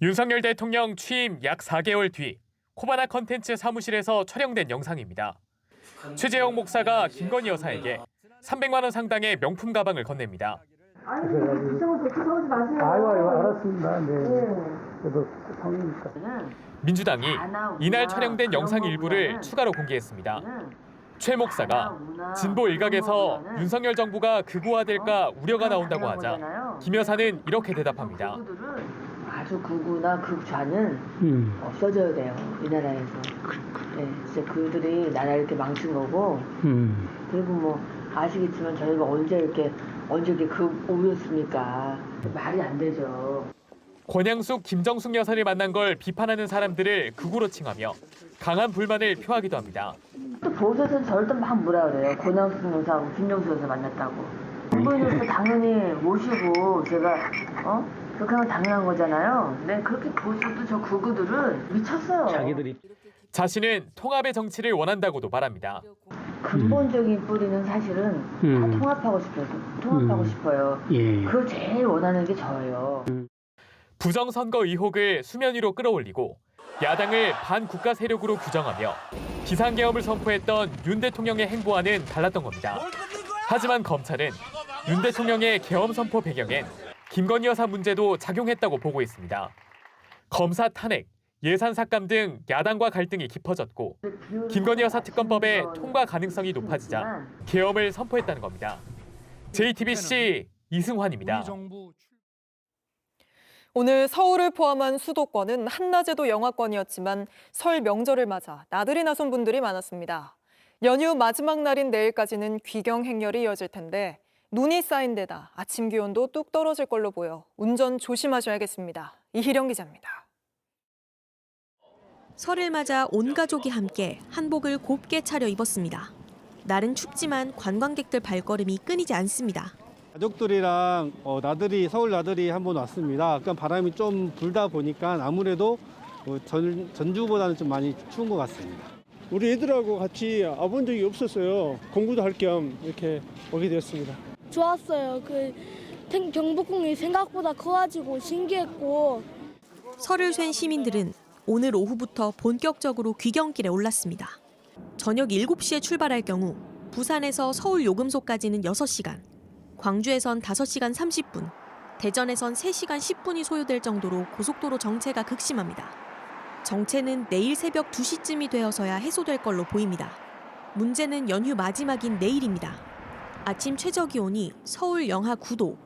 S5: 윤석열 대통령 취임 약 4개월 뒤 코바나 컨텐츠 사무실에서 촬영된 영상입니다. 최재형 목사가 김건희 여사에게 300만 원 상당의 명품 가방을 건넵니다.
S6: 아니, 부정을 그렇게 서지 마세요.
S4: 아이고, 알았습니다. 네. 그래도 성이니까.
S5: 민주당이 이날 촬영된 영상 일부를 추가로 공개했습니다. 최 목사가 진보 일각에서 윤석열 정부가 극우화될까 우려가 나온다고 하자 김 여사는 이렇게 대답합니다.
S6: 아주 극우나 극좌는 없어져야 돼요, 이 나라에서. 네, 진짜 그들이 나라를 이렇게 망친 거고. 그리고 뭐 아시겠지만 저희가 언제 이렇게 극우였습니까? 말이 안 되죠.
S5: 권양숙, 김정숙 여사를 만난 걸 비판하는 사람들을 극우로 칭하며 강한 불만을 표하기도 합니다.
S6: 또 보수에서는 저를 또 막 뭐라 그래요. 권양숙 여사하고 김정숙 여사 만났다고. 정부인으로서 당연히 모시고 제가 그렇게 하면 당연한 거잖아요. 네, 그렇게 보수도 저 극우들은 미쳤어요.
S5: 자신은 통합의 정치를 원한다고도 말합니다.
S6: 근본적인 뿌리는 사실은 다 통합하고 싶어요.
S27: 예.
S6: 그걸 제일 원하는 게 저예요.
S5: 부정선거 의혹을 수면 위로 끌어올리고 야당을 반국가 세력으로 규정하며 비상계엄을 선포했던 윤 대통령의 행보와는 달랐던 겁니다. 하지만 검찰은 윤 대통령의 계엄 선포 배경엔 김건희 여사 문제도 작용했다고 보고 있습니다. 검사 탄핵, 예산 삭감 등 야당과 갈등이 깊어졌고 김건희 여사 특검법의 통과 가능성이 높아지자 계엄을 선포했다는 겁니다. JTBC 이승환입니다.
S1: 오늘 서울을 포함한 수도권은 한낮에도 영하권이었지만 설 명절을 맞아 나들이 나선 분들이 많았습니다. 연휴 마지막 날인 내일까지는 귀경 행렬이 이어질 텐데 눈이 쌓인 데다 아침 기온도 뚝 떨어질 걸로 보여 운전 조심하셔야겠습니다. 이희령 기자입니다.
S8: 설을 맞아 온 가족이 함께 한복을 곱게 차려 입었습니다. 날은 춥지만 관광객들 발걸음이 끊이지 않습니다.
S7: 가족들이랑 서울 나들이 한번 왔습니다. 약간 바람이 좀 불다 보니까 아무래도 전주보다는 좀 많이 추운 것 같습니다.
S4: 우리 애들하고 같이 와본 적이 없었어요. 공부도 할 겸 이렇게 오게 되었습니다.
S11: 좋았어요. 경복궁이 생각보다 커가지고 신기했고.
S8: 설을 쐴 시민들은 오늘 오후부터 본격적으로 귀경길에 올랐습니다. 저녁 7시에 출발할 경우 부산에서 서울 요금소까지는 6시간, 광주에선 5시간 30분, 대전에선 3시간 10분이 소요될 정도로 고속도로 정체가 극심합니다. 정체는 내일 새벽 2시쯤이 되어서야 해소될 걸로 보입니다. 문제는 연휴 마지막인 내일입니다. 아침 최저기온이 서울 영하 9도,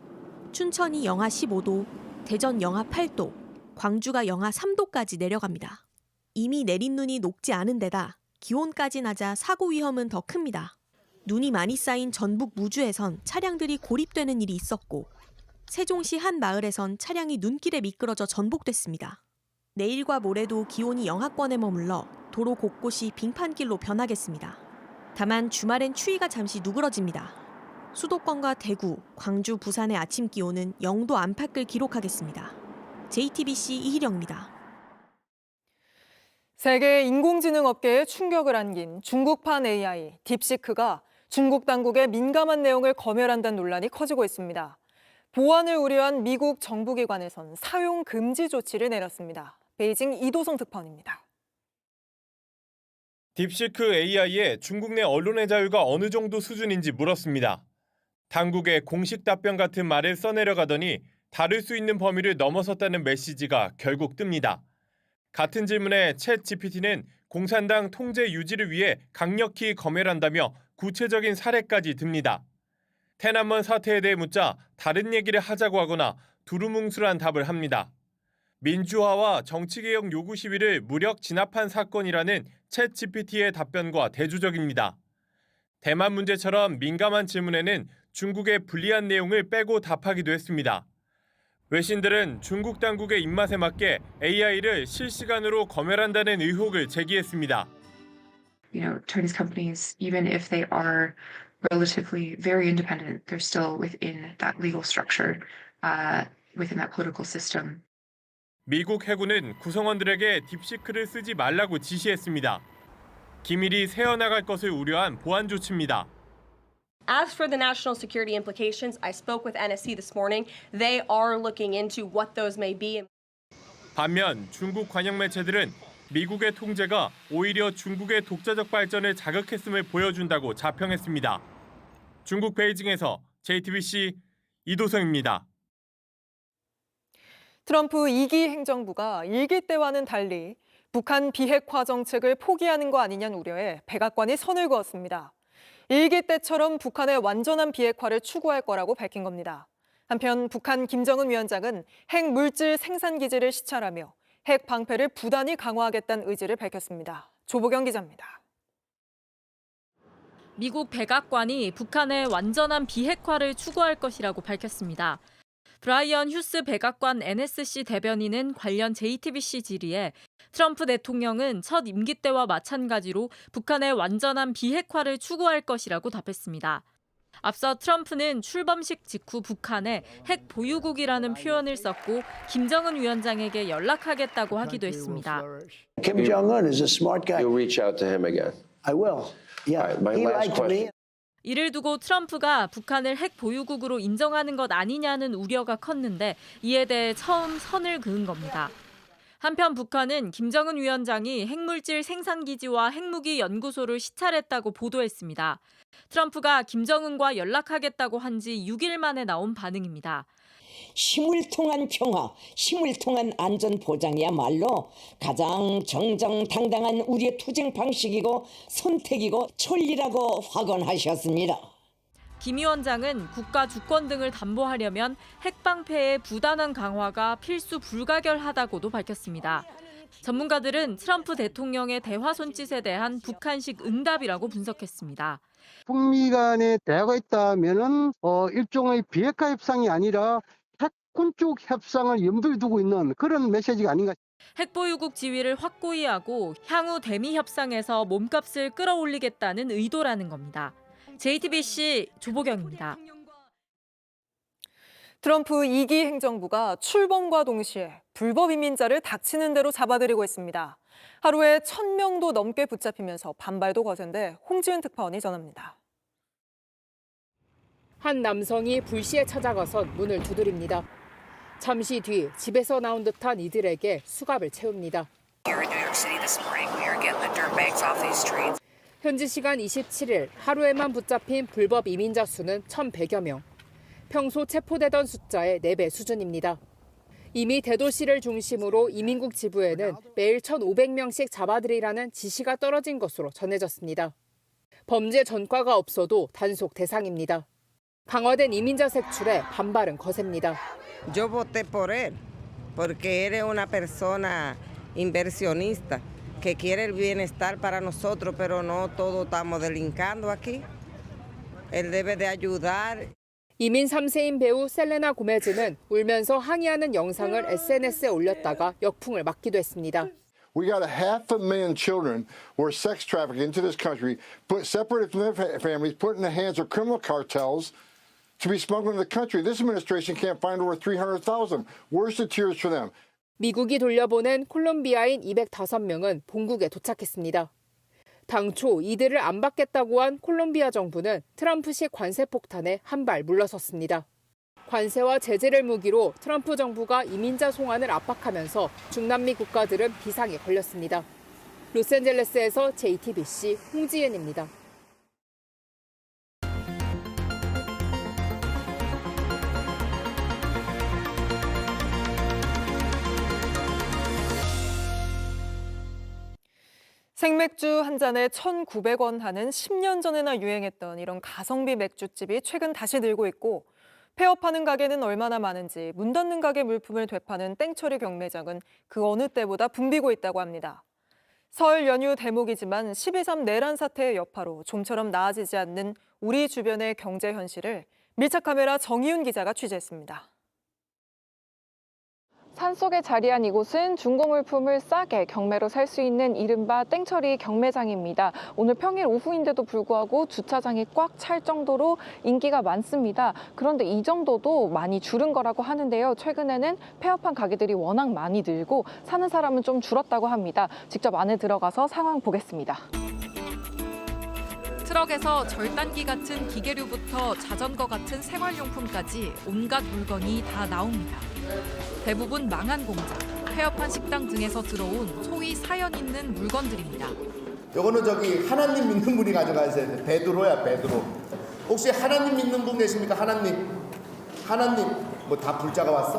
S8: 춘천이 영하 15도, 대전 영하 8도, 광주가 영하 3도까지 내려갑니다. 이미 내린 눈이 녹지 않은 데다 기온까지 낮아 사고 위험은 더 큽니다. 눈이 많이 쌓인 전북 무주에선 차량들이 고립되는 일이 있었고 세종시 한 마을에선 차량이 눈길에 미끄러져 전복됐습니다. 내일과 모레도 기온이 영하권에 머물러 도로 곳곳이 빙판길로 변하겠습니다. 다만 주말엔 추위가 잠시 누그러집니다. 수도권과 대구, 광주, 부산의 아침 기온은 0도 안팎을 기록하겠습니다. JTBC 이희령입니다.
S1: 세계 인공지능 업계에 충격을 안긴 중국판 AI 딥시크가 중국 당국의 민감한 내용을 검열한다는 논란이 커지고 있습니다. 보안을 우려한 미국 정부기관에선 사용 금지 조치를 내렸습니다. 베이징 이도성 특파원입니다.
S12: 딥시크 AI의 중국 내 언론의 자유가 어느 정도 수준인지 물었습니다. 당국의 공식 답변 같은 말을 써내려가더니 다룰 수 있는 범위를 넘어섰다는 메시지가 결국 뜹니다. 같은 질문에 챗 GPT는 공산당 통제 유지를 위해 강력히 검열한다며 구체적인 사례까지 듭니다.天安문 사태에 대해 묻자 다른 얘기를 하자고 하거나 두루뭉술한 답을 합니다. 민주화와 정치개혁 요구 시위를 무력 진압한 사건이라는 챗 GPT의 답변과 대조적입니다. 대만 문제처럼 민감한 질문에는 중국의 불리한 내용을 빼고 답하기도 했습니다. 외신들은 중국 당국의 입맛에 맞게 AI를 실시간으로 검열한다는 의혹을 제기했습니다.
S13: Chinese companies, even if they are relatively very independent, they're still within that legal structure, within that political system.
S12: 미국 해군은 구성원들에게 딥시크를 쓰지 말라고 지시했습니다. 기밀이 새어나갈 것을 우려한 보안 조치입니다.
S14: As for the national security implications, I spoke with NSC this morning. They are looking into what those may be.
S12: 반면 중국 관영 매체들은 미국의 통제가 오히려 중국의 독자적 발전을 자극했음을 보여준다고 자평했습니다. 중국 베이징에서 JTBC 이도성입니다.
S1: 트럼프 2기 행정부가 1기 때와는 달리 북한 비핵화 정책을 포기하는 거 아니냐는 우려에 백악관이 선을 그었습니다. 1기 때처럼 북한의 완전한 비핵화를 추구할 거라고 밝힌 겁니다. 한편 북한 김정은 위원장은 핵물질 생산 기지를 시찰하며 핵 방패를 부단히 강화하겠다는 의지를 밝혔습니다. 조보경 기자입니다.
S2: 미국 백악관이 북한의 완전한 비핵화를 추구할 것이라고 밝혔습니다. 브라이언 휴스 백악관 NSC 대변인은 관련 JTBC 질의에 트럼프 대통령은 첫 임기 때와 마찬가지로 북한의 완전한 비핵화를 추구할 것이라고 답했습니다. 앞서 트럼프는 출범식 직후 북한에 핵 보유국이라는 표현을 썼고 김정은 위원장에게 연락하겠다고 하기도 했습니다.
S9: Kim Jong-un is a smart guy.
S10: You'll reach out to him again.
S9: I will. Yeah,
S10: my
S9: he
S10: last
S9: liked me.
S2: 이를 두고 트럼프가 북한을 핵 보유국으로 인정하는 것 아니냐는 우려가 컸는데 이에 대해 처음 선을 그은 겁니다. 한편 북한은 김정은 위원장이 핵물질 생산기지와 핵무기 연구소를 시찰했다고 보도했습니다. 트럼프가 김정은과 연락하겠다고 한 지 6일 만에 나온 반응입니다.
S15: 힘을 통한 평화, 힘을 통한 안전 보장이야말로 가장 정정당당한 우리의 투쟁 방식이고 선택이고 천리라고 확언하셨습니다.
S2: 김 위원장은 국가 주권 등을 담보하려면 핵방패의 부단한 강화가 필수 불가결하다고도 밝혔습니다. 전문가들은 트럼프 대통령의 대화 손짓에 대한 북한식 응답이라고 분석했습니다.
S16: 북미 간의 대화가 있다면은 일종의 비핵화 협상이 아니라 핵군 쪽 협상을 염두에 두고 있는 그런 메시지가 아닌가.
S2: 핵보유국 지위를 확고히 하고 향후 대미 협상에서 몸값을 끌어올리겠다는 의도라는 겁니다. JTBC 조보경입니다.
S1: 트럼프 2기 행정부가 출범과 동시에 불법 이민자를 닥치는 대로 잡아들이고 있습니다. 하루에 1,000명도 넘게 붙잡히면서 반발도 거센데 홍지은 특파원이 전합니다.
S17: 한 남성이 불시에 찾아가선 문을 두드립니다. 잠시 뒤 집에서 나온 듯한 이들에게 수갑을 채웁니다. 현지 시간 27일 하루에만 붙잡힌 불법 이민자 수는 1,100여 명. 평소 체포되던 숫자의 4배 수준입니다. 이미 대도시를 중심으로 이민국 지부에는 매일 1,500명씩 잡아들이라는 지시가 떨어진 것으로 전해졌습니다. 범죄 전과가 없어도 단속 대상입니다. 강화된 이민자 색출에 반발은 거셉니다.
S19: Yo voté por él porque él es una persona inversionista que quiere el bienestar para nosotros, pero no todos estamos delincando aquí. Él debe de ayudar.
S17: 이민 3세인 배우 셀레나 고메즈는 울면서 항의하는 영상을 SNS에 올렸다가 역풍을 맞기도 했습니다.
S28: We got 500,000 children who are sex trafficked into this country, separated from their families, put in the hands of criminal cartels to be smuggled into the country. This administration can't find over 300,000. Where's the tears for them?
S17: 미국이 돌려보낸 콜롬비아인 205명은 본국에 도착했습니다. 당초 이들을 안 받겠다고 한 콜롬비아 정부는 트럼프식 관세 폭탄에 한 발 물러섰습니다. 관세와 제재를 무기로 트럼프 정부가 이민자 송환을 압박하면서 중남미 국가들은 비상에 걸렸습니다. 로스앤젤레스에서 JTBC 홍지은입니다.
S1: 생맥주 한 잔에 1,900원 하는 10년 전에나 유행했던 이런 가성비 맥주집이 최근 다시 늘고 있고 폐업하는 가게는 얼마나 많은지 문 닫는 가게 물품을 되파는 땡처리 경매장은 그 어느 때보다 붐비고 있다고 합니다. 설 연휴 대목이지만 12.3 내란 사태의 여파로 좀처럼 나아지지 않는 우리 주변의 경제 현실을 밀착카메라 정희윤 기자가 취재했습니다.
S29: 산속에 자리한 이곳은 중고물품을 싸게 경매로 살 수 있는 이른바 땡처리 경매장입니다. 오늘 평일 오후인데도 불구하고 주차장이 꽉 찰 정도로 인기가 많습니다. 그런데 이 정도도 많이 줄은 거라고 하는데요. 최근에는 폐업한 가게들이 워낙 많이 늘고 사는 사람은 좀 줄었다고 합니다. 직접 안에 들어가서 상황 보겠습니다.
S2: 트럭에서 절단기 같은 기계류부터 자전거 같은 생활용품까지 온갖 물건이 다 나옵니다. 대부분 망한 공장, 폐업한 식당 등에서 들어온 소위 사연 있는 물건들입니다.
S10: 요거는 저기 하나님 믿는 분이 가져가세요. 베드로야, 베드로. 혹시 하나님 믿는 분 계십니까? 하나님 뭐 다 불자가 왔어?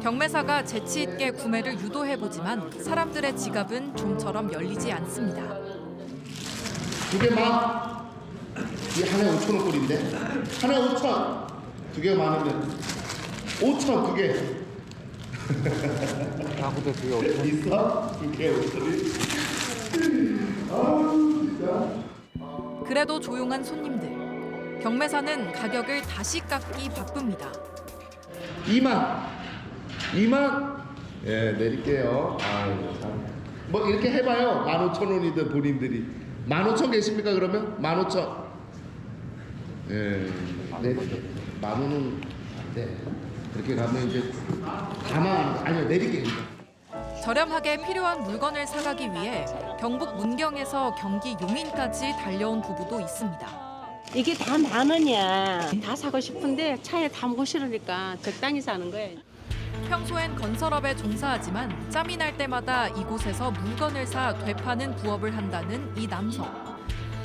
S2: 경매사가 재치 있게 구매를 유도해보지만 사람들의 지갑은 좀처럼 열리지 않습니다.
S10: 2개만. 이게 하나에 5,000원꼴인데? 하나에 5,000원. 2개가 많으면 5,000원 2개. 아, 근데 그게 어떻게 있어? 2개 5,000원이? 아우, 진짜.
S2: 그래도 조용한 손님들. 경매사는 가격을 다시 깎기 바쁩니다.
S10: 2만. 예, 내릴게요. 아유, 참. 뭐 이렇게 해봐요. 15,000원이든 본인들이. 15,000 계십니까 그러면? 15,000. 예, 내릴게요. 10,000원은 안 돼. 그렇게 가면 이제 아니요, 내릴게요.
S2: 저렴하게 필요한 물건을 사가기 위해 경북 문경에서 경기 용인까지 달려온 부부도 있습니다.
S18: 이게 다 10,000원이야. 다 사고 싶은데 차에 담고 싫으니까 적당히 사는 거예요.
S2: 평소엔 건설업에 종사하지만 짬이 날 때마다 이곳에서 물건을 사 되파는 부업을 한다는 이 남성.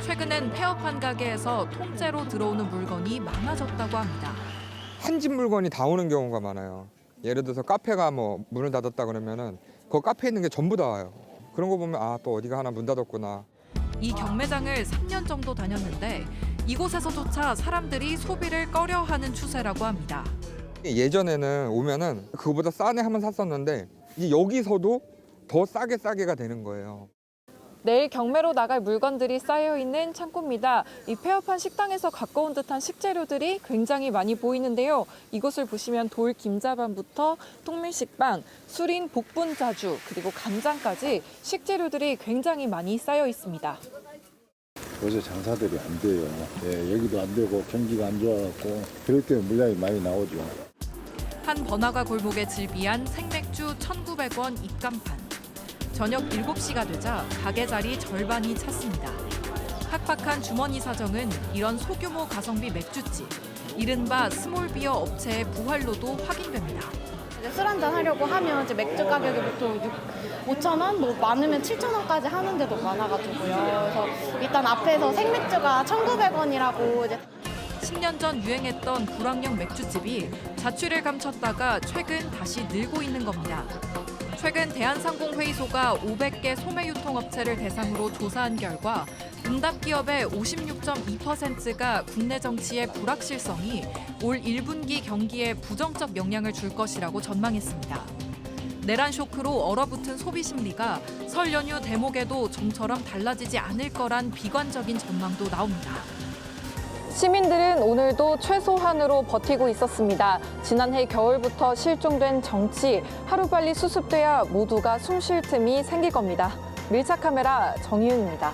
S2: 최근엔 폐업한 가게에서 통째로 들어오는 물건이 많아졌다고 합니다.
S20: 한 집 물건이 다 오는 경우가 많아요. 예를 들어서 카페가 뭐 문을 닫았다 그러면은 그 카페에 있는 게 전부 다 와요. 그런 거 보면 아, 또 어디가 하나 문 닫았구나.
S2: 이 경매장을 3년 정도 다녔는데 이곳에서조차 사람들이 소비를 꺼려하는 추세라고 합니다.
S20: 예전에는 오면은 그거보다 싼 애 한번 샀었는데 이제 여기서도 더 싸게가 되는 거예요.
S29: 내일 경매로 나갈 물건들이 쌓여있는 창고입니다. 이 폐업한 식당에서 가까운 듯한 식재료들이 굉장히 많이 보이는데요. 이곳을 보시면 돌 김자반부터 통밀식빵, 수린 복분자주, 그리고 간장까지 식재료들이 굉장히 많이 쌓여 있습니다.
S21: 요새 장사들이 안 돼요. 예, 여기도 안 되고 경기가 안 좋아갖고 그럴 때 물량이 많이 나오죠.
S2: 한 번화가 골목에 즐비한 생맥주 1,900원 입간판. 저녁 7시가 되자 가게 자리 절반이 찼습니다. 팍팍한 주머니 사정은 이런 소규모 가성비 맥주집, 이른바 스몰비어 업체의 부활로도 확인됩니다.
S11: 술 한잔 하려고 하면 이제 맥주 가격이 보통 5,000원, 뭐 많으면 7,000원까지 하는 데도 많아가지고요. 그래서 일단 앞에서 생맥주가 1,900원이라고 이제
S2: 10년 전 유행했던 불황형 맥주집이 자취를 감췄다가 최근 다시 늘고 있는 겁니다. 최근 대한상공회의소가 500개 소매 유통업체를 대상으로 조사한 결과 응답 기업의 56.2%가 국내 정치의 불확실성이 올 1분기 경기에 부정적 영향을 줄 것이라고 전망했습니다. 내란 쇼크로 얼어붙은 소비 심리가 설 연휴 대목에도 좀처럼 달라지지 않을 거란 비관적인 전망도 나옵니다.
S29: 시민들은 오늘도 최소한으로 버티고 있었습니다. 지난해 겨울부터 실종된 정치, 하루빨리 수습돼야 모두가 숨 쉴 틈이 생길 겁니다. 밀착 카메라 정희윤입니다.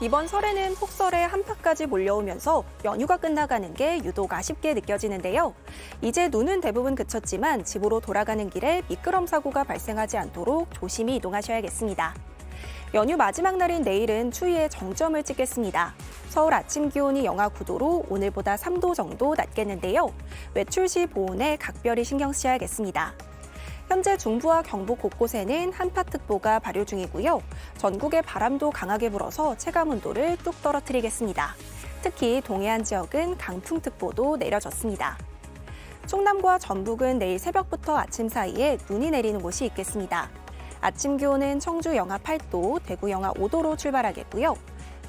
S22: 이번 설에는 폭설에 한파까지 몰려오면서 연휴가 끝나가는 게 유독 아쉽게 느껴지는데요. 이제 눈은 대부분 그쳤지만 집으로 돌아가는 길에 미끄럼 사고가 발생하지 않도록 조심히 이동하셔야겠습니다. 연휴 마지막 날인 내일은 추위의 정점을 찍겠습니다. 서울 아침 기온이 영하 9도로 오늘보다 3도 정도 낮겠는데요. 외출 시 보온에 각별히 신경 쓰셔야겠습니다. 현재 중부와 경북 곳곳에는 한파특보가 발효 중이고요. 전국에 바람도 강하게 불어서 체감온도를 뚝 떨어뜨리겠습니다. 특히 동해안 지역은 강풍특보도 내려졌습니다. 충남과 전북은 내일 새벽부터 아침 사이에 눈이 내리는 곳이 있겠습니다. 아침 기온은 청주 영하 8도, 대구 영하 5도로 출발하겠고요.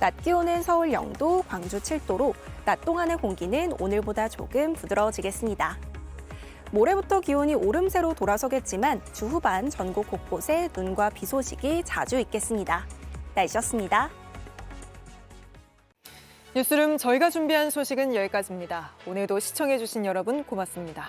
S22: 낮 기온은 서울 0도, 광주 7도로 낮 동안의 공기는 오늘보다 조금 부드러워지겠습니다. 모레부터 기온이 오름세로 돌아서겠지만 주 후반 전국 곳곳에 눈과 비 소식이 자주 있겠습니다. 날씨였습니다.
S1: 뉴스룸 저희가 준비한 소식은 여기까지입니다. 오늘도 시청해주신 여러분 고맙습니다.